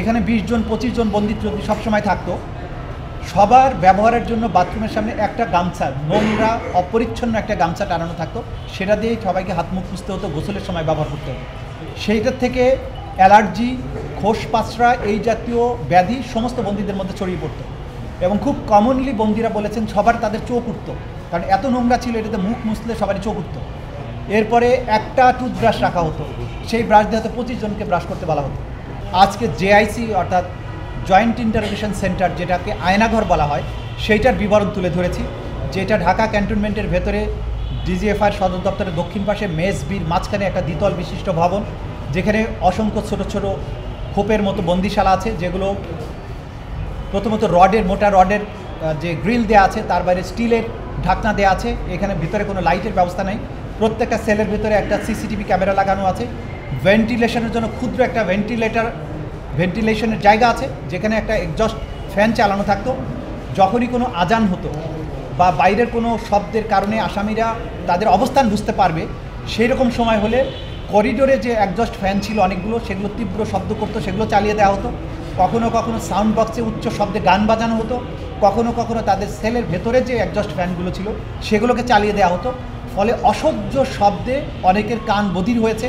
এখানে 20 জন 25 জন বন্দী যদি সবসময় থাকতো, সবার ব্যবহারের জন্য বাথরুমের সামনে একটা গামছা, নোংরা অপরিচ্ছন্ন একটা গামছা টানানো থাকতো, সেটা দিয়েই সবাইকে হাত মুখ পুছতে হতো, গোসলের সময় ব্যবহার করতে হতো। সেইটার থেকে অ্যালার্জি, খোস পাঁচড়া এই জাতীয় ব্যাধি সমস্ত বন্দীদের মধ্যে ছড়িয়ে পড়তো এবং খুব কমনলি বন্দীরা বলেছেন সবার তাদের চোখ উঠত, কারণ এত নোংরা ছিল, এটাতে মুখ মুছলে সবারই চোখ উঠত। এরপরে একটা টুথব্রাশ রাখা হতো, সেই ব্রাশ দিয়ে হয়তো 25 জনকে ব্রাশ করতে বলা হতো। আজকে জেআইসি অর্থাৎ জয়েন্ট ইন্টারোগেশন সেন্টার, যেটাকে আয়নাঘর বলা হয়, সেইটার বিবরণ তুলে ধরেছি, যেটা ঢাকা ক্যান্টনমেন্টের ভেতরে ডিজিএফআইয়ের সদর দপ্তরের দক্ষিণ পাশে মেস বির মাঝখানে একটা দ্বিতল বিশিষ্ট ভবন, যেখানে অসংখ্য ছোট ছোট খোপের মতো বন্দিশালা আছে, যেগুলো প্রথমত মোটা রডের যে গ্রিল দেওয়া আছে, তার বাইরে স্টিলের ঢাকনা দেওয়া আছে। এখানে ভিতরে কোনো লাইটের ব্যবস্থা নেই। প্রত্যেকটা সেলের ভিতরে একটা সিসিটিভি ক্যামেরা লাগানো আছে। ভেন্টিলেশনের জন্য ক্ষুদ্র একটা ভেন্টিলেশনের জায়গা আছে, যেখানে একটা এক্সজস্ট ফ্যান চালানো থাকতো। যখনই কোনো আজান হতো বা বাইরের কোনো শব্দের কারণে আসামিরা তাদের অবস্থান বুঝতে পারবে, সেই রকম সময় হলে করিডোরে যে এক্সজস্ট ফ্যান ছিল অনেকগুলো, সেগুলো তীব্র শব্দ করতো, সেগুলো চালিয়ে দেওয়া হতো। কখনো কখনো সাউন্ড বক্সে উচ্চ শব্দে গান বাজানো হতো, কখনো কখনো তাদের সেলের ভেতরে যে এক্সজস্ট ফ্যানগুলো ছিল সেগুলোকে চালিয়ে দেওয়া হতো। ফলে অসহ্য শব্দে অনেকের কান বধির হয়েছে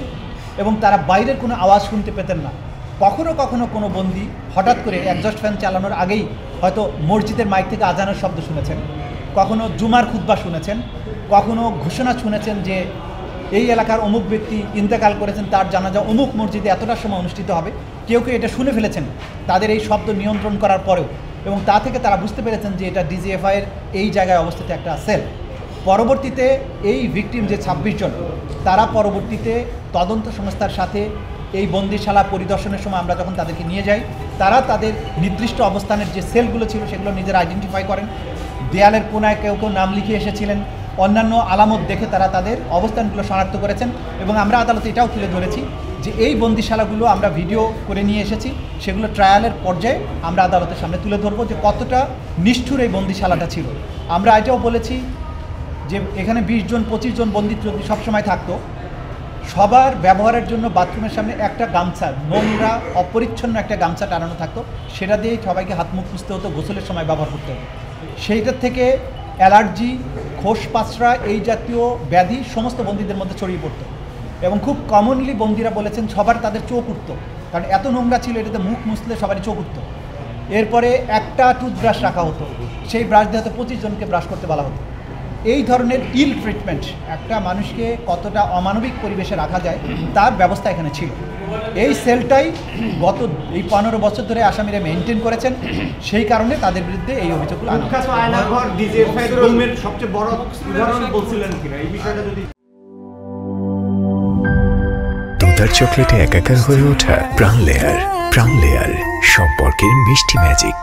এবং তারা বাইরের কোনো আওয়াজ শুনতে পেতেন না। কখনো কখনো কোনো বন্দী হঠাৎ করে এক্সজস্ট ফ্যান চালানোর আগেই হয়তো মসজিদের মাইক থেকে আজানের শব্দ শুনেছেন, কখনো জুমার খুতবা শুনেছেন, কখনো ঘোষণা শুনেছেন যে এই এলাকার অমুক ব্যক্তি ইন্তেকাল করেছেন, তার জানাজা অমুক মসজিদে এতটার সময় অনুষ্ঠিত হবে। কেউ কেউ এটা শুনে ফেলেছেন তাদের এই শব্দ নিয়ন্ত্রণ করার পরেও, এবং তা থেকে তারা বুঝতে পেরেছেন যে এটা ডিজিএফআইয়ের এই জায়গায় অবস্থিত একটা সেল। পরবর্তীতে এই ভিকটিম যে 26 জন, তারা পরবর্তীতে তদন্ত সংস্থার সাথে এই বন্দিশালা পরিদর্শনের সময় আমরা যখন তাদেরকে নিয়ে যাই, তারা তাদের নির্দিষ্ট অবস্থানের যে সেলগুলো ছিল সেগুলো নিজেরা আইডেন্টিফাই করেন। দেয়ালের কোনায় কেউ কেউ নাম লিখে এসেছিলেন, অন্যান্য আলামত দেখে তারা তাদের অবস্থানগুলো শনাক্ত করেছেন। এবং আমরা আদালতে এটাও তুলে ধরেছি যে এই বন্দিশালাগুলো আমরা ভিডিও করে নিয়ে এসেছি, সেগুলো ট্রায়ালের পর্যায়ে আমরা আদালতের সামনে তুলে ধরবো যে কতটা নিষ্ঠুর এই বন্দিশালাটা ছিল। আমরা এটাও বলেছি যে এখানে 20 জন 25 জন বন্দী যদি সবসময় থাকতো, সবার ব্যবহারের জন্য বাথরুমের সামনে একটা গামছা, নোংরা অপরিচ্ছন্ন একটা গামছা টানানো থাকতো, সেটা দিয়েই সবাইকে হাত মুখ পুছতে হতো, গোসলের সময় ব্যবহার করতে হতো। সেইটার থেকে অ্যালার্জি, খোস পাঁচড়া এই জাতীয় ব্যাধি সমস্ত বন্দীদের মধ্যে ছড়িয়ে পড়তো এবং খুব কমনলি বন্দীরা বলেছেন সবার তাদের চোখ উঠত, কারণ এত নোংরা ছিল, এটাতে মুখ মুছলে সবারই চোখ উঠত। এরপরে একটা টুথব্রাশ রাখা হতো, সেই ব্রাশ দিয়ে হয়তো 25 জনকে ব্রাশ করতে বলা হতো। এই ধরনের ইল ট্রিটমেন্ট, একটা মানুষকে কতটা অমানবিক পরিবেশে রাখা যায় তার ব্যবস্থা এখানে ছিল। এই সেলটাই গত এই 15 বছর ধরে আসামিরা মেনটেন করেছেন, সেই কারণে তাদের বিরুদ্ধে এই অভিযোগগুলো আনা সবচেয়ে বড় বলছিলেন কিনা এই বিষয়টা যদি দুধার চকলেটে একাকার হয়ে ওঠা প্রাণ লেয়ার সম্পর্কের মিষ্টি ম্যাজিক।